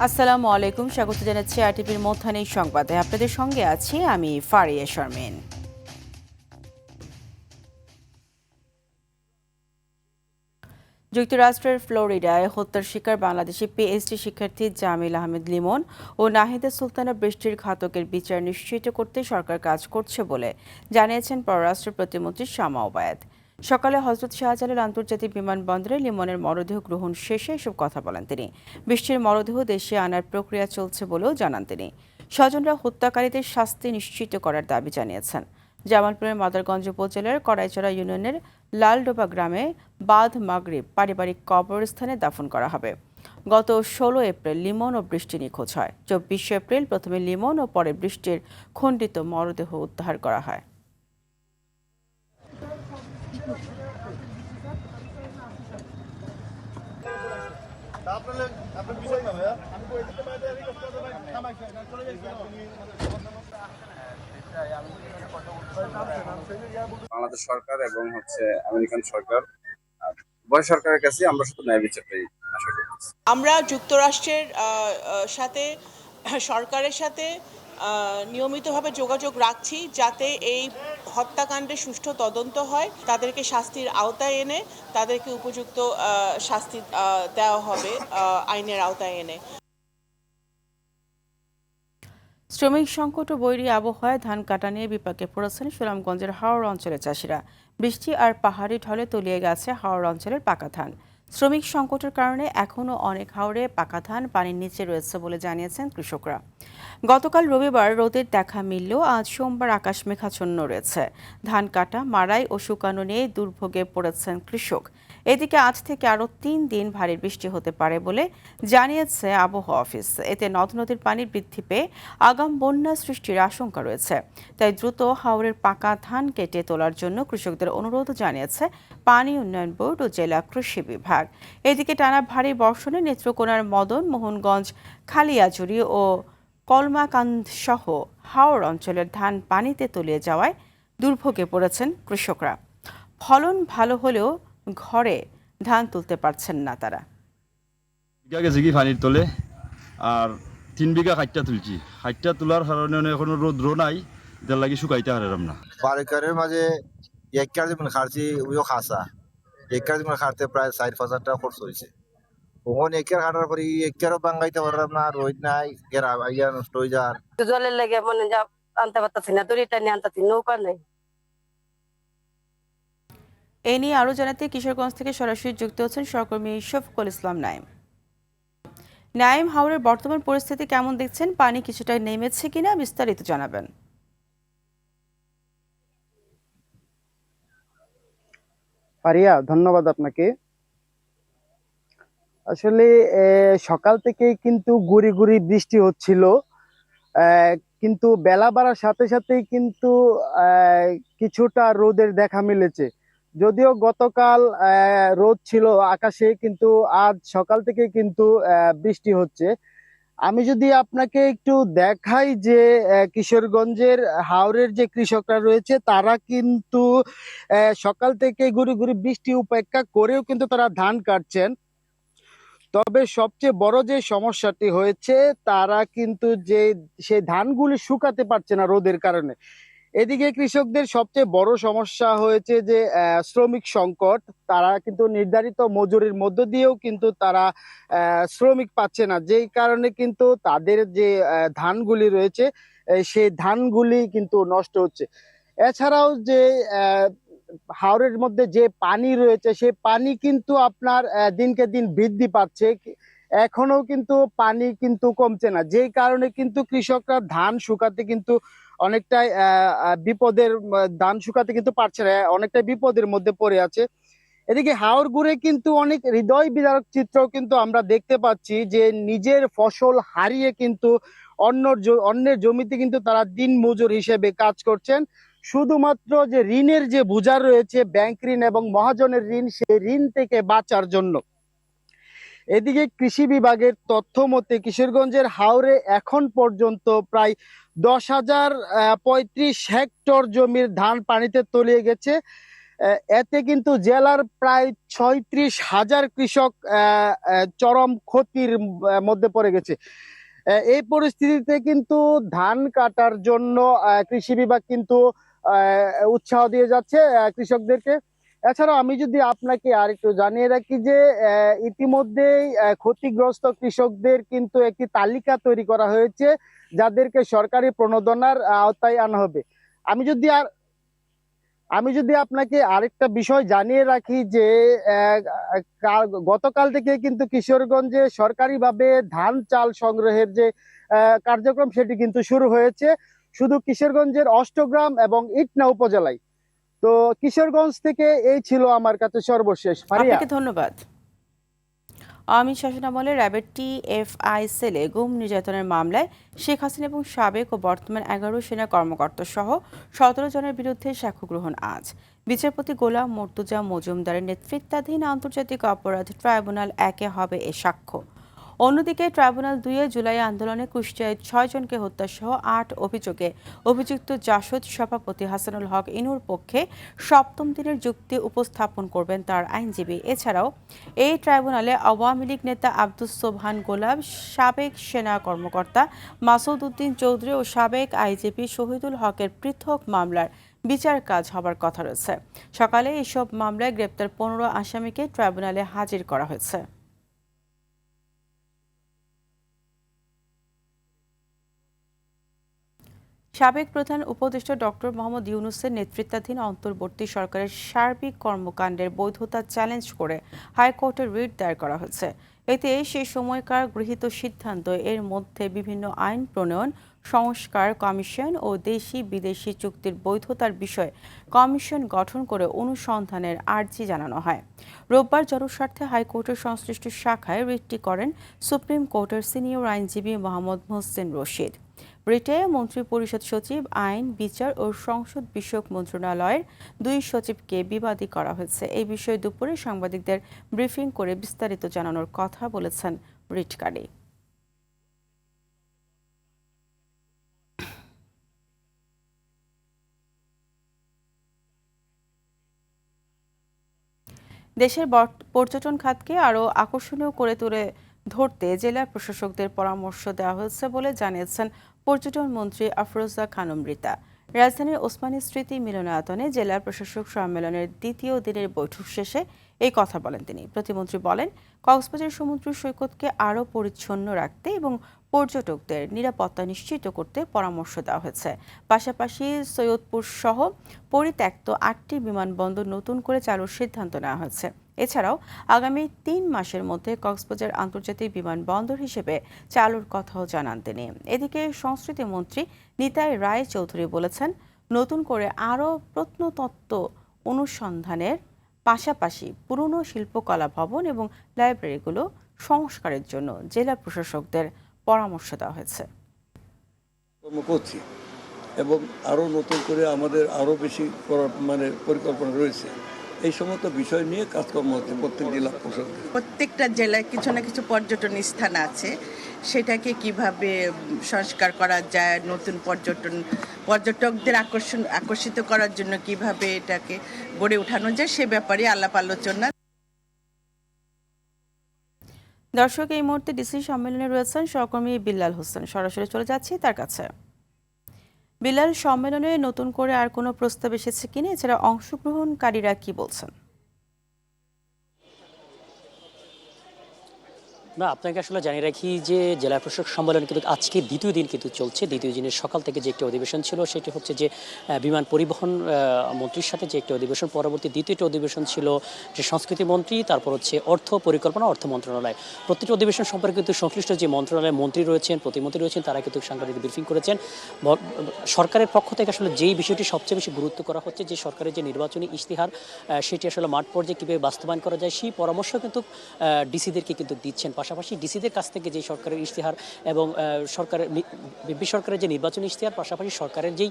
আসসালামু আলাইকুম, স্বাগত জানাচ্ছি আরটিভির মধ্যাহ্নের সংবাদে। আপনাদের সঙ্গে আছি আমি ফারিয়া শারমিন। যুক্তরাষ্ট্রের ফ্লোরিডায় হত্যার শিকার বাংলাদেশি পিএইচডি শিক্ষার্থী জামিল আহমেদ লিমন ও নাহিদা সুলতানা বৃষ্টির ঘাতকের বিচার নিশ্চিত করতে সরকার কাজ করছে বলে জানিয়েছেন পররাষ্ট্র প্রতিমন্ত্রী শামা ওবায়েদ। সকালে হজরত শাহজালাল আন্তর্জাতিক বিমানবন্দরে লিমনের মরদেহ গ্রহণ শেষে এসব কথা বলেন তিনি। বৃষ্টির মরদেহ দেশে আনার প্রক্রিয়া চলছে বলেও জানান তিনি। স্বজনরা হত্যাকারীদের শাস্তি নিশ্চিত করার দাবি জানিয়েছেন। জামালপুরের মাদারগঞ্জ উপজেলার কড়াইচড়া ইউনিয়নের লালডোবা গ্রামে বাদ মাগরিব পারিবারিক কবরস্থানে দাফন করা হবে। গত ১৬ এপ্রিল লিমন ও বৃষ্টি নিখোঁজ হয়। ২৪ এপ্রিল প্রথমে লিমন ও পরে বৃষ্টির খণ্ডিত মরদেহ উদ্ধার করা হয়। বাংলাদেশ সরকার এবং আমেরিকান সরকার, উভয় সরকারের কাছে আমরা শুধু ন্যায় বিচারটাই আশা করতেছি। আমরা যুক্তরাষ্ট্রের সাথে সরকারের সাথে নিয়মিতভাবে যোগাযোগ রাখছি যাতে এই হত্যাকাণ্ডের সুষ্ঠু তদন্ত হয়, তাদেরকে শাস্তির আওতায় এনে তাদেরকে উপযুক্ত শাস্তি দেওয়া হবে আইনের আওতায় এনে। শ্রমিক সংকট ও বৈরী আবহাওয়ায় ধান কাটা নিয়ে বিপাকে পড়েছেন সুনামগঞ্জের হাওড় অঞ্চলের চাষিরা। বৃষ্টি আর পাহাড়ি ঢলে তলিয়ে গেছে হাওড় অঞ্চলের পাকা ধান। শ্রমিক সংকটের কারণে এখনও অনেক হাওড়ে পাকা ধান পানির নিচে রয়েছে বলে জানিয়েছেন কৃষকরা। গতকাল রবিবার রোদের দেখা মিললেও আজ সোমবার আকাশ মেঘাচ্ছন্ন রয়েছে। ধান কাটা, মাড়াই ও শুকানো নিয়ে দুর্ভোগে পড়েছেন কৃষক। এদিকে আজ থেকে আরও ৩ দিন ভারী বৃষ্টি হতে পারে বলে জানিয়েছে আবহাওয়া অফিস। এতে নদ নদীর পানি বৃদ্ধি পেয়ে আগাম বন্যা সৃষ্টির আশঙ্কা রয়েছে। তাই দ্রুত হাওরের পাকা ধান কেটে তোলার জন্য কৃষকদের অনুরোধ জানিয়েছে পানি উন্নয়ন বোর্ড ও জেলা কৃষি বিভাগ। এদিকে টানা ভারী বর্ষণে নেত্রকোনার মদন মোহনগঞ্জ, খালিয়াজুড়ি ও কলমাকান্দ সহ হাওড় অঞ্চলের ধান পানিতে তলিয়ে যাওয়ায় দুর্ভোগে পড়েছেন কৃষকরা। ফলন ভালো হলেও ঘরে ধান তুলতে পারছেন না তারা। বিঘা গেছে কি পানির তলে, আর ৩ বিঘা খাইটা তুলছি। খাইটা তোলার কারণে এখনো রোদ্র নাই, যার লাগি শুকাইতে হারাম না। বারিকারের মাঝে একটার যেমন খার্চি ওইও খাসা একটার যেমন খাটতে প্রায় ৪-৫ হাজার টাকা খরচ হয়েছে। ওখানে একের খাটার পরে একেরও বাঙ্গাইতে পারলাম না, রোদ নাই, গেরা আইয়া নষ্ট হয়ে যার। জলের লেগে মনে যা আনতে পারতাছি না, দড়িটা নিয়ে আনতাছি, নৌকা নেই। এ নিয়ে আরও জানাতে কিশোরগঞ্জ থেকে সরাসরি যুক্ত হচ্ছেন সহকর্মী শফিকুল ইসলাম নাইম। নাইম, হাওরের বর্তমান পরিস্থিতি কেমন দেখছেন? পানি কিছুটা নেমেছে কিনা বিস্তারিত জানাবেন। ফারিয়া, ধন্যবাদ আপনাকে। আসলে সকাল থেকেই কিন্তু গুড়ি গুড়ি বৃষ্টি হচ্ছিল, কিন্তু বেলা বাড়ার সাথে সাথেই কিন্তু কিছুটা রোদের দেখা মিলেছে। যদিও গতকাল রোদ ছিল আকাশে, কিন্তু আজ সকাল থেকে কিন্তু বৃষ্টি হচ্ছে। আমি যদি আপনাকে একটু দেখাই যে কিশোরগঞ্জের হাওরের যে কৃষকরা রয়েছে তারা কিন্তু সকাল থেকে গুড়ি গুড়ি বৃষ্টি উপেক্ষা করেও কিন্তু তারা ধান কাটছেন। তবে সবচেয়ে বড় যে সমস্যাটি হয়েছে, তারা কিন্তু সেই ধানগুলি শুকাতে পারছে না রোদের কারণে। এদিকে কৃষকদের সবচেয়ে বড় সমস্যা হয়েছে যে শ্রমিক সংকট। তারা কিন্তু নির্ধারিত মজুরির মধ্য দিয়েও কিন্তু তারা শ্রমিক পাচ্ছে না, যেই কারণে কিন্তু তাদের যে ধানগুলি রয়েছে সেই ধানগুলি কিন্তু নষ্ট হচ্ছে। এছাড়াও যে হাওরের মধ্যে যে পানি রয়েছে সেই পানি কিন্তু আপনার দিনকে দিন বৃদ্ধি পাচ্ছে, এখনো কিন্তু পানি কিন্তু কমছে না, যেই কারণে কিন্তু কৃষকরা ধান শুকাতে কিন্তু অনেকটাই ধান শুকাতে কিন্তু পারছে না, অনেকটাই বিপদের মধ্যে পড়ে আছে। এদিকে হাওর ঘুরে কিন্তু অনেক হৃদয় বিদারক চিত্র কিন্তু আমরা দেখতে পাচ্ছি যে নিজের ফসল হারিয়ে কিন্তু অন্যের জমিতে কিন্তু তারা দিন মজুর হিসেবে কাজ করছেন, শুধুমাত্র যে ঋণের যে বোঝা রয়েছে ব্যাংক ঋণ এবং মহাজনের ঋণ, সেই ঋণ থেকে বাঁচার জন্য। এদিকে কৃষি বিভাগের তথ্য মতে কিশোরগঞ্জের হাওরে এখন পর্যন্ত প্রায় ১০,০৩৫ হেক্টর জমির ধান পানিতে তলিয়ে গেছে। এতে কিন্তু জেলার প্রায় 36,000 কৃষক চরম ক্ষতির মধ্যে পড়ে গেছে। এই পরিস্থিতিতে কিন্তু ধান কাটার জন্য কৃষি বিভাগ কিন্তু উৎসাহ দিয়ে যাচ্ছে কৃষকদেরকে। এছাড়াও আমি যদি আপনাকে আরেকটু জানিয়ে রাখি যে ইতিমধ্যেই ক্ষতিগ্রস্ত কৃষকদের কিন্তু একটি তালিকা তৈরি করা হয়েছে, যাদেরকে সরকারি প্রণোদনার আওতায় আনা হবে। আমি যদি আপনাকে আরেকটা বিষয় জানিয়ে রাখি যে গতকাল থেকে কিন্তু কিশোরগঞ্জে সরকারিভাবে ধান চাল সংগ্রহের যে কার্যক্রম সেটি কিন্তু শুরু হয়েছে, শুধু কিশোরগঞ্জের অষ্টগ্রাম এবং ইটনা উপজেলায়। তো কিশোরগঞ্জ থেকে এই ছিল আমার কাছে সর্বশেষ। ফারিয়া, আপনাকে ধন্যবাদ। আওয়ামী শাসনামলে র্যাবের টিএফআই সেলে গুম নির্যাতনের মামলায় শেখ হাসিনা এবং সাবেক ও বর্তমান 11 সেনা কর্মকর্তা সহ 17 জনের বিরুদ্ধে সাক্ষ্য গ্রহণ আজ। বিচারপতি গোলাম মর্তুজা মজুমদারের নেতৃত্বাধীন আন্তর্জাতিক অপরাধ ট্রাইব্যুনাল 1-এ হবে এ সাক্ষ্য। অন্যদিকে ট্রাইব্যুনাল 2-এ জুলাই আন্দোলনে কুষ্টিয়ায় 6 জনকে হত্যাসহ 8 অভিযোগে অভিযুক্ত জাসদ সভাপতি হাসানুল হক ইনুর পক্ষে 7ম দিনের যুক্তি উপস্থাপন করবেন তার আইনজীবী। এছাড়াও এই ট্রাইব্যুনালে আওয়ামী লীগ নেতা আব্দুস সোবহান গোলাপ, সাবেক সেনা কর্মকর্তা মাসুদ উদ্দিন চৌধুরী ও সাবেক আইজিপি শহীদুল হকের পৃথক মামলার বিচার কাজ হবার কথা রয়েছে। সকালে এসব মামলায় গ্রেপ্তার 15 আসামিকে ট্রাইব্যুনালে হাজির করা হয়েছে। সাবেক প্রধান উপদেষ্টা ডক্টর মোহাম্মদ ইউনূসের নেতৃত্বাধীন অন্তর্বর্তী সরকারের সার্বিক কর্মকাণ্ডের বৈধতা চ্যালেঞ্জ করে হাইকোর্টে রিট দায়ের করা হয়েছে। এতে সেই সময়কার গৃহীত সিদ্ধান্ত, এর মধ্যে বিভিন্ন আইন প্রণয়ন, সংস্কার কমিশন ও দেশি বিদেশি চুক্তির বৈধতার বিষয়ে কমিশন গঠন করে অনুসন্ধানের আর্জি জানানো হয়। রোববার জনস্বার্থে হাইকোর্টের সংশ্লিষ্ট শাখায় রিটটি করেন সুপ্রিম কোর্টের সিনিয়র আইনজীবী মোহাম্মদ মোহসিন রশিদ। রিটে মন্ত্রিপরিষদ সচিব, আইন, বিচার ও সংসদ বিষয়ক মন্ত্রণালয়ের 2 সচিবকে বিবাদী করা হয়েছে। এই বিষয়ে দুপুরে সাংবাদিকদের ব্রিফিং করে বিস্তারিত জানানোর কথা বলেছেন রিটকারী। দেশের পর্যটন খাতকে আরও আকর্ষণীয় করে ধরতে জেলা প্রশাসকদের পরামর্শ দেওয়া হয়েছে বলে জানিয়েছেন পর্যটন মন্ত্রী আফরোজা খানম রিতা। রাজধানীর ওসমানী স্মৃতি মিলনায়তনে জেলা প্রশাসক সম্মেলনের 2য় দিনের বৈঠক শেষে এই কথা বলেন তিনি। প্রতিমন্ত্রী বলেন, কক্সবাজার সমুদ্র সৈকতকে আরও পরিচ্ছন্ন রাখতে এবং পর্যটকদের নিরাপত্তা নিশ্চিত করতে পরামর্শ দেওয়া হয়েছে। পাশাপাশি সৈয়দপুর সহ পরিত্যক্ত 8টি বিমানবন্দর নতুন করে চালুর সিদ্ধান্ত নেওয়া হয়েছে। এছাড়াও আগামী 3 মাসের মধ্যে কক্সবাজার আন্তর্জাতিক বিমানবন্দর হিসেবে চালুর কথাও জানান তিনি। এদিকে সংস্কৃতি মন্ত্রী নিতাই রায় চৌধুরী বলেছেন, নতুন করে আরও প্রত্নতত্ত্ব অনুসন্ধানের পাশাপাশি পুরনো শিল্পকলা ভবন এবং লাইব্রেরিগুলো সংস্কারের জন্য জেলা প্রশাসকদের পরামর্শ দেওয়া হয়েছে। কর্ম করছি এবং আরও নতুন করে আমাদের আরও বেশি করার পরিকল্পনা রয়েছে। এই সমস্ত বিষয় নিয়ে কাজকর্ম হচ্ছে প্রত্যেক জেলা প্রশাসক। প্রত্যেকটা জেলায় কিছু না কিছু পর্যটন স্থান আছে, সেটাকে কিভাবে সংস্কার করা যায়, নতুন পর্যটকদের আকর্ষিত করার জন্য কিভাবে এটাকে গড়ে ওঠানো যায়, সে ব্যাপারে আলাপ আলোচনা। দর্শক, এই মুহূর্তে ডিসি সম্মেলনে রয়েছেন সহকর্মী বিল্লাল হোসেন। সরাসরি চলে যাচ্ছি তার কাছে। বিল্লাল, সম্মেলনে নতুন করে আর কোনো প্রস্তাব এসেছে কিনা, এছাড়া অংশগ্রহণকারীরা কি বলছেন? না, আপনাকে আসলে জানিয়ে রাখি যে জেলা প্রশাসক সম্মেলন কিন্তু আজকে 2য় দিন কিন্তু চলছে। 2য় দিনের সকাল থেকে যে একটি অধিবেশন ছিল সেটি হচ্ছে যে বিমান পরিবহন মন্ত্রীর সাথে যে একটি অধিবেশন, পরবর্তী 2য়টি অধিবেশন ছিল যে সংস্কৃতি মন্ত্রী, তারপর হচ্ছে অর্থ পরিকল্পনা অর্থ মন্ত্রণালয়। প্রতিটি অধিবেশন সম্পর্কে কিন্তু সংশ্লিষ্ট যে মন্ত্রণালয়ের মন্ত্রী রয়েছেন, প্রতিমন্ত্রী রয়েছেন, তারা কিন্তু সাংবাদিক ব্রিফিং করেছেন। সরকারের পক্ষ থেকে আসলে যেই বিষয়টি সবচেয়ে বেশি গুরুত্ব করা হচ্ছে যে সরকারের যে নির্বাচনী ইশতেহার সেটি আসলে মাঠ পর্যায়ে কীভাবে বাস্তবায়ন করা যায় সেই পরামর্শ কিন্তু ডিসিদেরকে কিন্তু দিচ্ছেন। পাশাপাশি ডিসিদের কাছ থেকে যে সরকারের ইশতেহার এবং সরকারের যে নির্বাচনী ইশতেহার, পাশাপাশি সরকারের যেই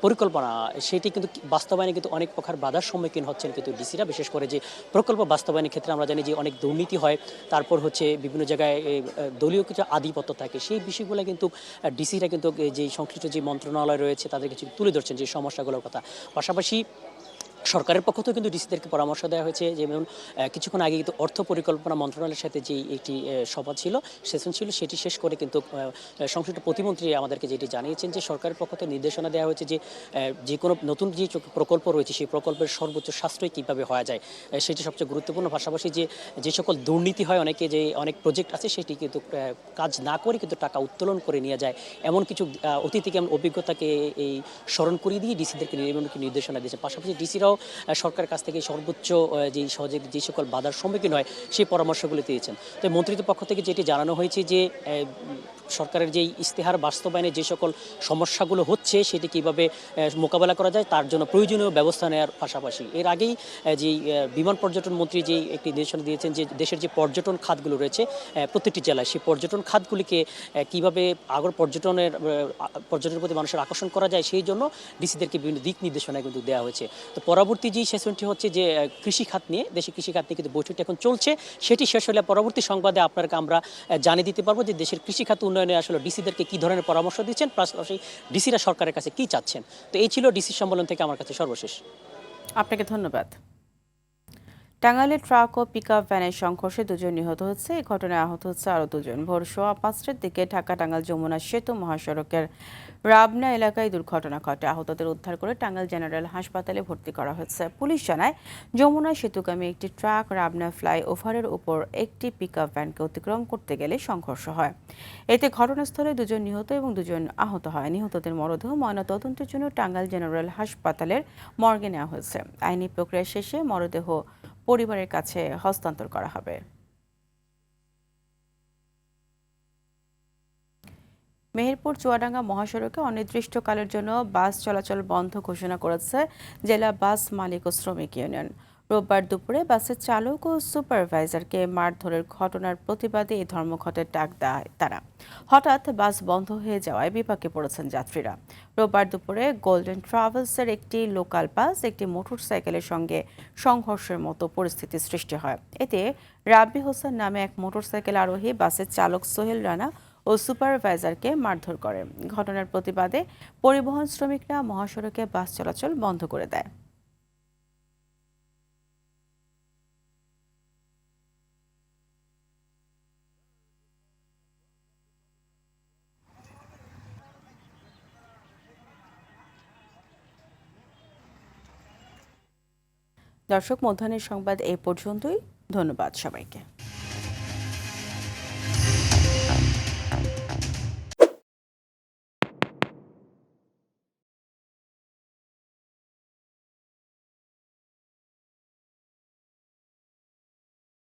পরিকল্পনা সেটি কিন্তু বাস্তবায়নে কিন্তু অনেক প্রকার বাধার সম্মুখীন হচ্ছেন কিন্তু ডিসিরা। বিশেষ করে যে প্রকল্প বাস্তবায়নের ক্ষেত্রে আমরা জানি যে অনেক দুর্নীতি হয়, তারপর হচ্ছে বিভিন্ন জায়গায় দলীয় কিছু আধিপত্য থাকে, সেই বিষয়গুলো কিন্তু ডিসিরা কিন্তু যে সংশ্লিষ্ট যে মন্ত্রণালয় রয়েছে তাদের কিছু তুলে ধরছেন যে সমস্যাগুলোর কথা। পাশাপাশি সরকারের পক্ষ থেকে কিন্তু ডিসিদেরকে পরামর্শ দেওয়া হয়েছে, যেমন কিছুক্ষণ আগে কিন্তু অর্থ পরিকল্পনা মন্ত্রণালয়ের সাথে যে একটি সভা ছিল, সেশন ছিল, সেটি শেষ করে কিন্তু সংশ্লিষ্ট প্রতিমন্ত্রী আমাদেরকে যেটি জানিয়েছেন যে সরকারের পক্ষ থেকে নির্দেশনা দেওয়া হয়েছে যে যে কোনো নতুন যে প্রকল্প রয়েছে সেই প্রকল্পের সর্বোচ্চ সাশ্রয় কীভাবে হওয়া যায় সেটি সবচেয়ে গুরুত্বপূর্ণ। পাশাপাশি যে সকল দুর্নীতি হয়, অনেক প্রজেক্ট আছে সেটি কিন্তু কাজ না করে কিন্তু টাকা উত্তোলন করে নিয়ে যায়, এমন কিছু অতীতে কেমন অভিজ্ঞতাকে এই স্মরণ করিয়ে দিয়ে ডিসিদেরকে নির্দেশনা দিয়েছে। পাশাপাশি ডিসিরাও সরকারের কাছ থেকে সর্বোচ্চ যে সকল বাধার সম্মুখীন হয় সেই পরামর্শগুলি দিয়েছেন। তো মন্ত্রীদের পক্ষ থেকে যেটি জানানো হয়েছে যে সরকারের যেই ইশতেহার বাস্তবায়নে যে সকল সমস্যাগুলো হচ্ছে সেটি কীভাবে মোকাবেলা করা যায় তার জন্য প্রয়োজনীয় ব্যবস্থা নেওয়ার পাশাপাশি এর আগেই যে বিমান পর্যটন মন্ত্রী যেই একটি নির্দেশনা দিয়েছেন যে দেশের যে পর্যটন খাতগুলো রয়েছে প্রত্যেকটি জেলায়, সেই পর্যটন খাতগুলিকে কীভাবে পর্যটনের প্রতি মানুষের আকর্ষণ করা যায় সেই জন্য ডিসিদেরকে বিভিন্ন দিক নির্দেশনা কিন্তু দেওয়া হয়েছে। তো পরবর্তী যে সেশনটি হচ্ছে যে কৃষি খাত নিয়ে, দেশের কৃষি খাত নিয়ে কিন্তু বৈঠকটি এখন চলছে, সেটি শেষ হলে পরবর্তী সংবাদে আপনাকে আমরা জানিয়ে দিতে পারবো যে দেশের কৃষি খাত উন্নয়নে আসলে ডিসিদেরকে কী ধরনের পরামর্শ দিচ্ছেন, পাশাপাশি ডিসিরা সরকারের কাছে কী চাচ্ছেন। তো এই ছিল ডিসি সম্মেলন থেকে আমার কাছে সর্বশেষ। আপনাকে ধন্যবাদ। টাঙ্গাইলে ট্রাক ও পিকআপ ভ্যানের সংঘর্ষে 2 জন নিহত হচ্ছে। এই ঘটনায় আহত হচ্ছে আরও 2 জন। ভোর 5:15টার দিকে ঢাকা টাঙ্গাইল যমুনা সেতু মহাসড়কের রাবনা এলাকায় দুর্ঘটনা ঘটে। আহতদের উদ্ধার করে টাঙ্গাইল জেনারেল হাসপাতালে ভর্তি করা হয়েছে। পুলিশ জানায়, যমুনা সেতুগামী একটি ট্রাক রাবনা ফ্লাইওভারের উপর একটি পিকআপ ভ্যানকে অতিক্রম করতে গেলে সংঘর্ষ হয়। এতে ঘটনাস্থলে 2 জন নিহত এবং 2 জন আহত হয়। নিহতদের মরদেহ ময়নাতদন্তের জন্য টাঙ্গাইল জেনারেল হাসপাতালের মর্গে নেওয়া হয়েছে। আইনি প্রক্রিয়া শেষে মরদেহ পরিবারের কাছে হস্তান্তর করা হবে। মেহেরপুর চুয়াডাঙ্গা মহাসড়কে অনির্দিষ্টকালের জন্য বাস চলাচল বন্ধ ঘোষণা করেছে জেলা বাস মালিক ও শ্রমিক ইউনিয়ন। রোববার দুপুরে বাসের চালক ও সুপারভাইজারকে মারধরের ঘটনার প্রতিবাদে এই ধর্মঘটের ডাক দেয় তারা। হঠাৎ বাস বন্ধ হয়ে যাওয়ায় বিপাকে পড়েছেন যাত্রীরা। রোববার দুপুরে গোল্ডেন ট্রাভেলসের একটি লোকাল বাস একটি মোটরসাইকেলের সঙ্গে সংঘর্ষের মতো পরিস্থিতি সৃষ্টি হয়। এতে রাব্বি হোসেন নামে এক মোটরসাইকেল আরোহী বাসের চালক সোহেল রানা ও সুপারভাইজারকে মারধর করে। ঘটনার প্রতিবাদে পরিবহন শ্রমিকরা মহাসড়কে বাস চলাচল বন্ধ করে দেয়। দর্শক, মধ্যাহ্নের সংবাদ এই পর্যন্তই। ধন্যবাদ সবাইকে।